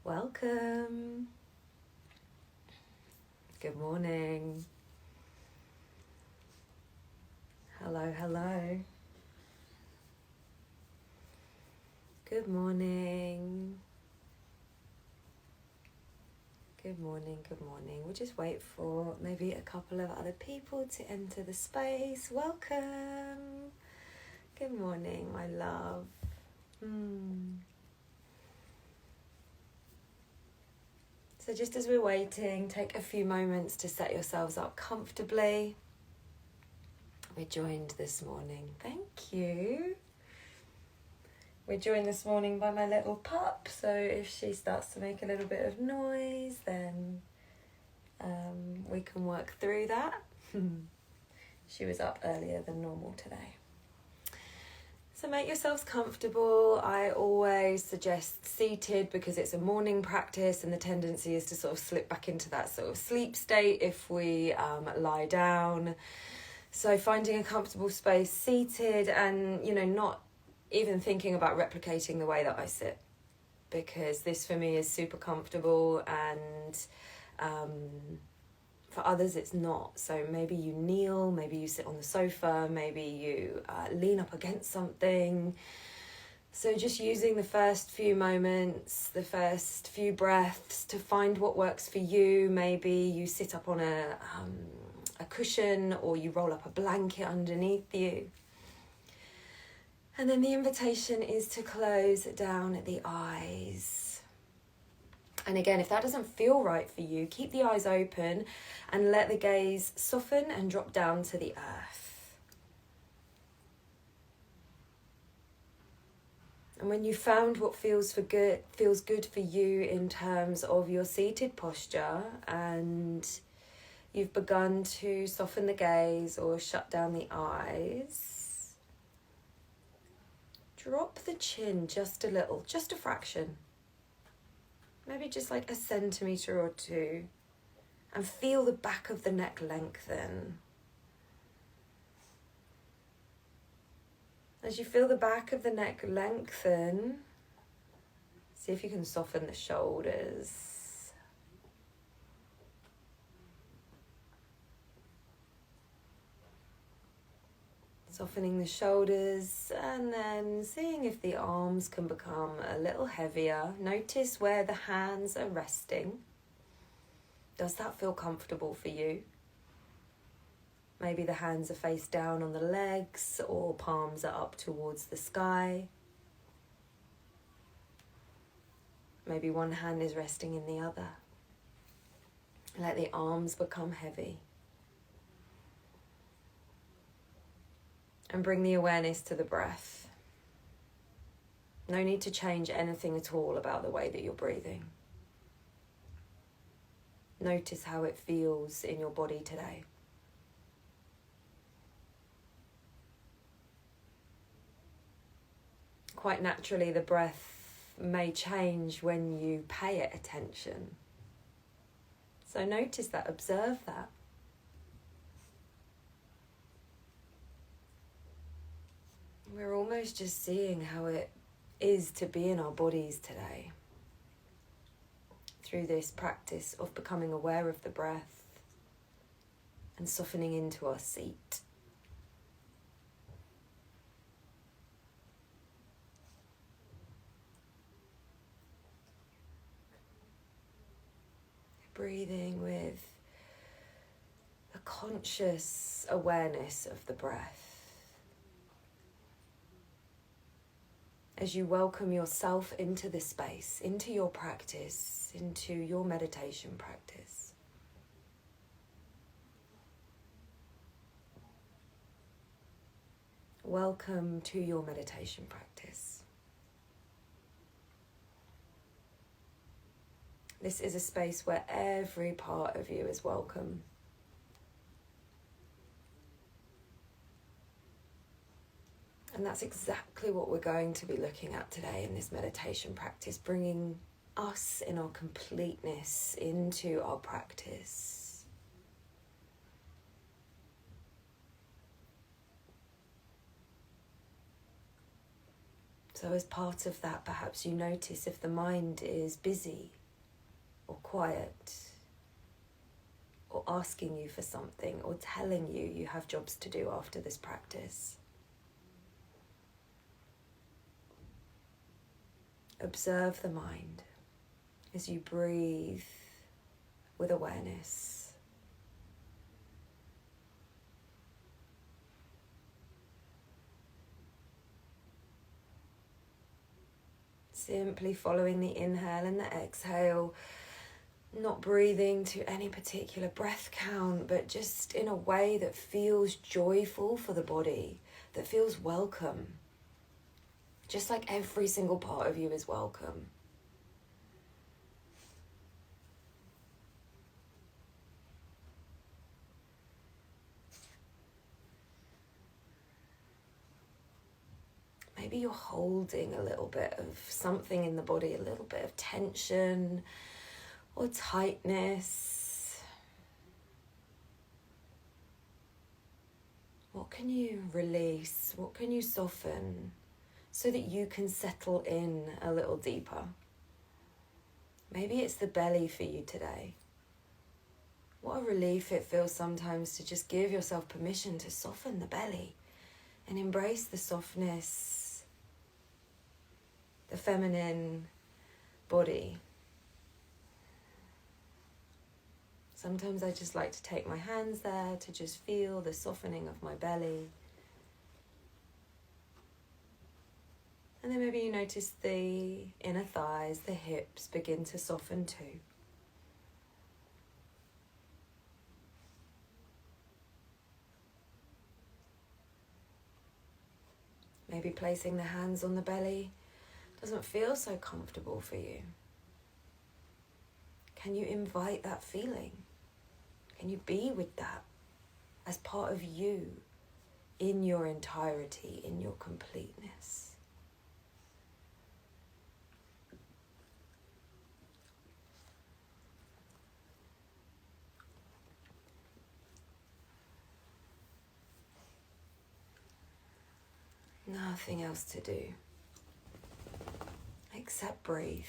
Welcome. Good morning. Hello, hello. Good morning. Good morning, good morning. We'll just wait for maybe a couple of other people to enter the space. Welcome. Good morning, my love. So just as we're waiting, take a few moments to set yourselves up comfortably. We're joined this morning. Thank you. We're joined this morning by my little pup, so if she starts to make a little bit of noise, then we can work through that. She was up earlier than normal today. So make yourselves comfortable. I always suggest seated because it's a morning practice and the tendency is to sort of slip back into that sort of sleep state if we lie down. So finding a comfortable space seated and, not even thinking about replicating the way that I sit, because this for me is super comfortable and for others it's not. So maybe you kneel, maybe you sit on the sofa, maybe you lean up against something. So just using the first few moments, the first few breaths to find what works for you. Maybe you sit up on a cushion or you roll up a blanket underneath you. And then the invitation is to close down the eyes. And again, if that doesn't feel right for you, keep the eyes open and let the gaze soften and drop down to the earth. And when you found what feels good for you in terms of your seated posture, and you've begun to soften the gaze or shut down the eyes, drop the chin just a little, just a fraction. Maybe just like a centimetre or two, and feel the back of the neck lengthen. As you feel the back of the neck lengthen, see if you can soften the shoulders. Softening the shoulders and then seeing if the arms can become a little heavier. Notice where the hands are resting. Does that feel comfortable for you? Maybe the hands are face down on the legs or palms are up towards the sky. Maybe one hand is resting in the other. Let the arms become heavy. And bring the awareness to the breath. No need to change anything at all about the way that you're breathing. Notice how it feels in your body today. Quite naturally, the breath may change when you pay it attention. So notice that, observe that. We're almost just seeing how it is to be in our bodies today through this practice of becoming aware of the breath and softening into our seat. Breathing with a conscious awareness of the breath. As you welcome yourself into this space, into your practice, into your meditation practice. Welcome to your meditation practice. This is a space where every part of you is welcome. And that's exactly what we're going to be looking at today in this meditation practice, bringing us in our completeness into our practice. So as part of that, perhaps you notice if the mind is busy or quiet or asking you for something or telling you you have jobs to do after this practice. Observe the mind as you breathe with awareness. Simply following the inhale and the exhale, not breathing to any particular breath count, but just in a way that feels joyful for the body, that feels welcome. Just like every single part of you is welcome. Maybe you're holding a little bit of something in the body, a little bit of tension or tightness. What can you release? What can you soften so that you can settle in a little deeper? Maybe it's the belly for you today. What a relief it feels sometimes to just give yourself permission to soften the belly and embrace the softness, the feminine body. Sometimes I just like to take my hands there to just feel the softening of my belly. And then maybe you notice the inner thighs, the hips begin to soften too. Maybe placing the hands on the belly doesn't feel so comfortable for you. Can you invite that feeling? Can you be with that as part of you in your entirety, in your completeness? Nothing else to do except breathe.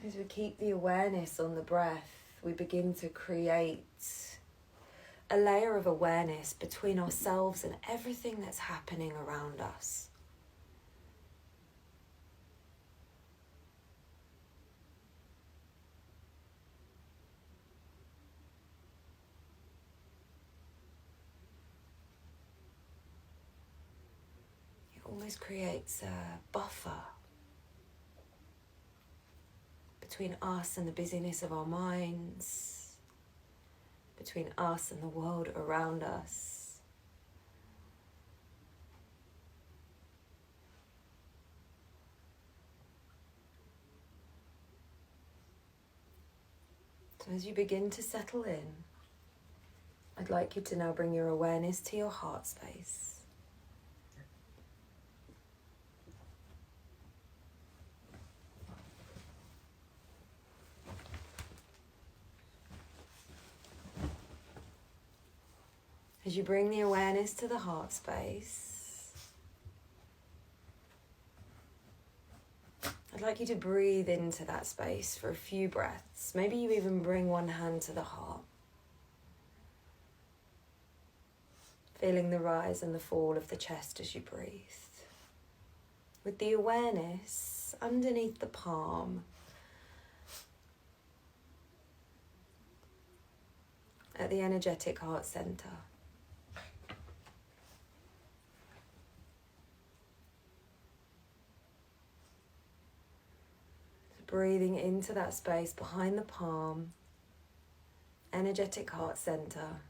As we keep the awareness on the breath, we begin to create a layer of awareness between ourselves and everything that's happening around us. It almost creates a buffer between us and the busyness of our minds, between us and the world around us. So as you begin to settle in, I'd like you to now bring your awareness to your heart space. As you bring the awareness to the heart space, I'd like you to breathe into that space for a few breaths. Maybe you even bring one hand to the heart, feeling the rise and the fall of the chest as you breathe. With the awareness underneath the palm, at the energetic heart center. Breathing into that space behind the palm, energetic heart center.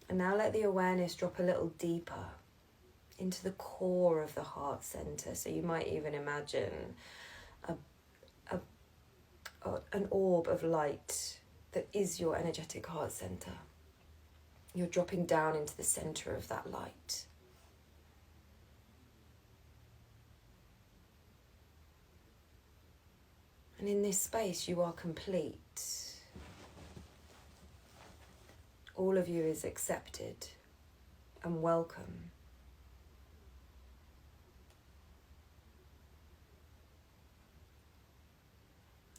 And now let the awareness drop a little deeper into the core of the heart center. So you might even imagine an orb of light that is your energetic heart center. You're dropping down into the center of that light. And in this space, you are complete. All of you is accepted and welcome.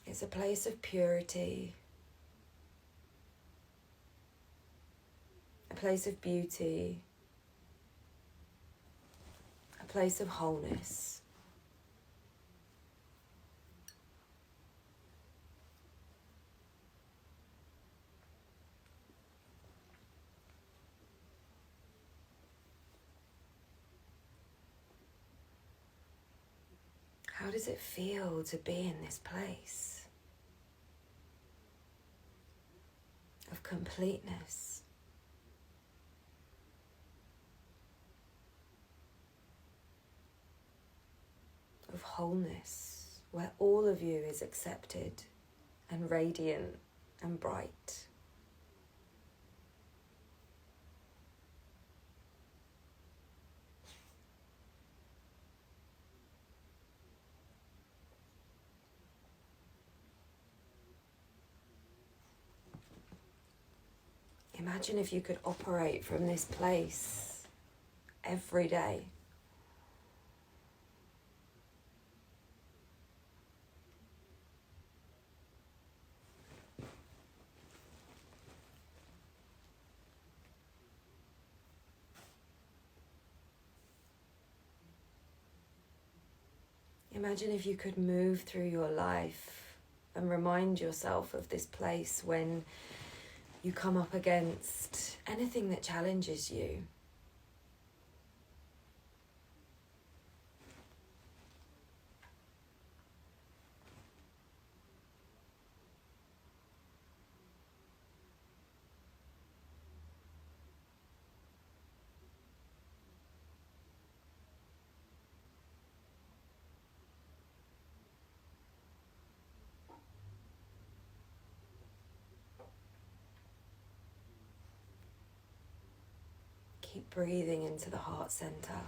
It's a place of purity, a place of beauty, a place of wholeness. How does it feel to be in this place of completeness? Of wholeness, where all of you is accepted and radiant and bright. Imagine if you could operate from this place every day. Imagine if you could move through your life and remind yourself of this place when you come up against anything that challenges you. Keep breathing into the heart center.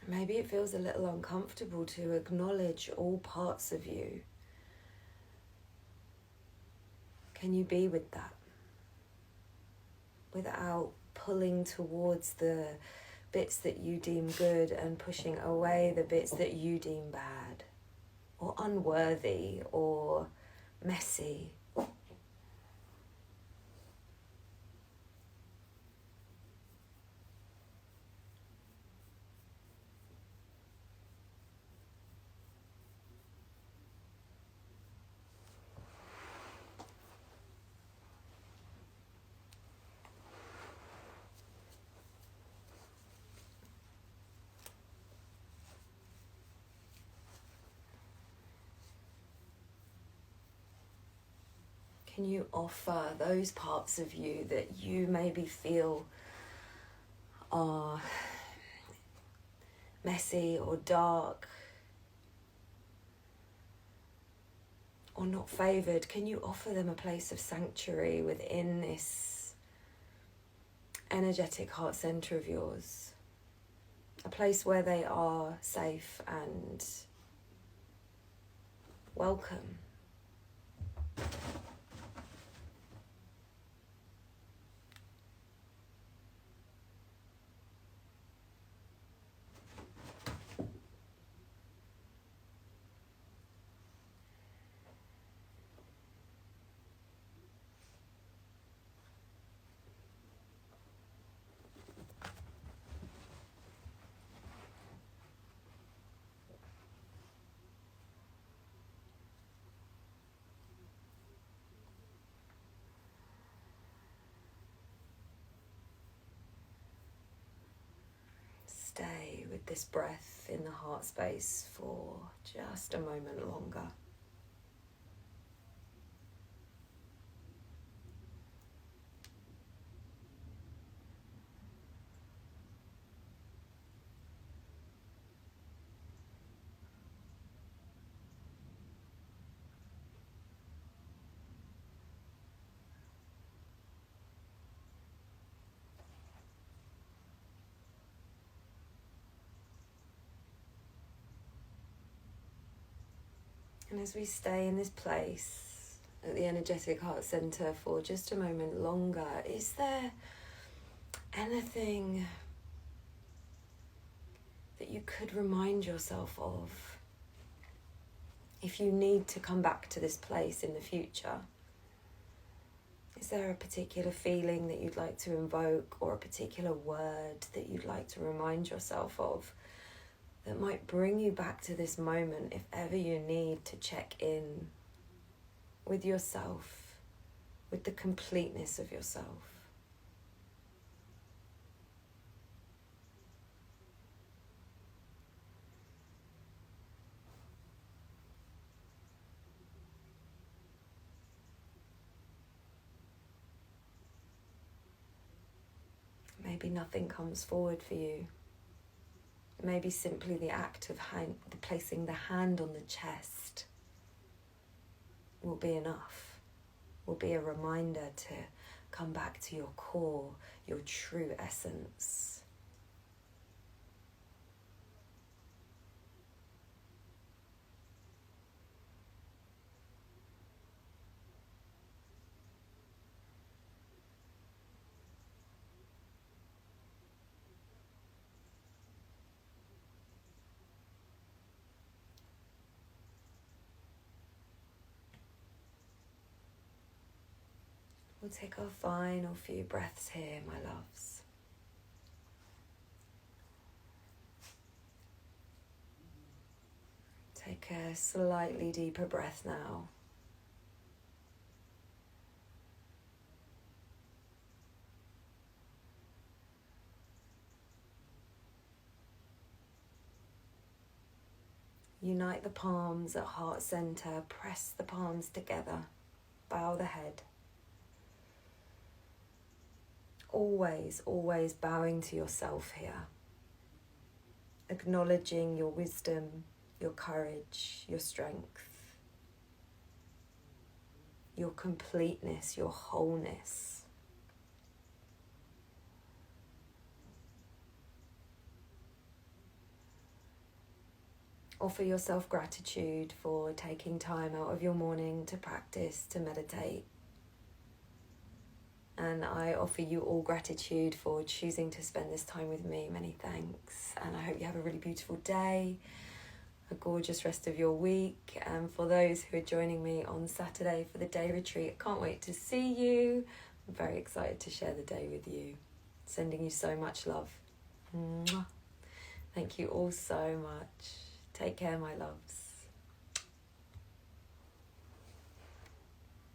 Maybe it feels a little uncomfortable to acknowledge all parts of you. Can you be with that without pulling towards the bits that you deem good and pushing away the bits that you deem bad or unworthy or messy? Can you offer those parts of you that you maybe feel are messy or dark or not favoured? Can you offer them a place of sanctuary within this energetic heart centre of yours? A place where they are safe and welcome. Stay with this breath in the heart space for just a moment longer. And as we stay in this place at the energetic heart center for just a moment longer, is there anything that you could remind yourself of if you need to come back to this place in the future? Is there a particular feeling that you'd like to invoke, or a particular word that you'd like to remind yourself of that might bring you back to this moment if ever you need to check in with yourself, with the completeness of yourself? Maybe nothing comes forward for you. Maybe simply the act of placing the hand on the chest will be enough, will be a reminder to come back to your core, your true essence. We'll take our final few breaths here, my loves. Take a slightly deeper breath now. Unite the palms at heart center, press the palms together, bow the head. Always, always bowing to yourself here. Acknowledging your wisdom, your courage, your strength, your completeness, your wholeness. Offer yourself gratitude for taking time out of your morning to practice, to meditate. And I offer you all gratitude for choosing to spend this time with me. Many thanks. And I hope you have a really beautiful day, a gorgeous rest of your week. And for those who are joining me on Saturday for the day retreat, I can't wait to see you. I'm very excited to share the day with you. Sending you so much love. Mwah. Thank you all so much. Take care, my loves.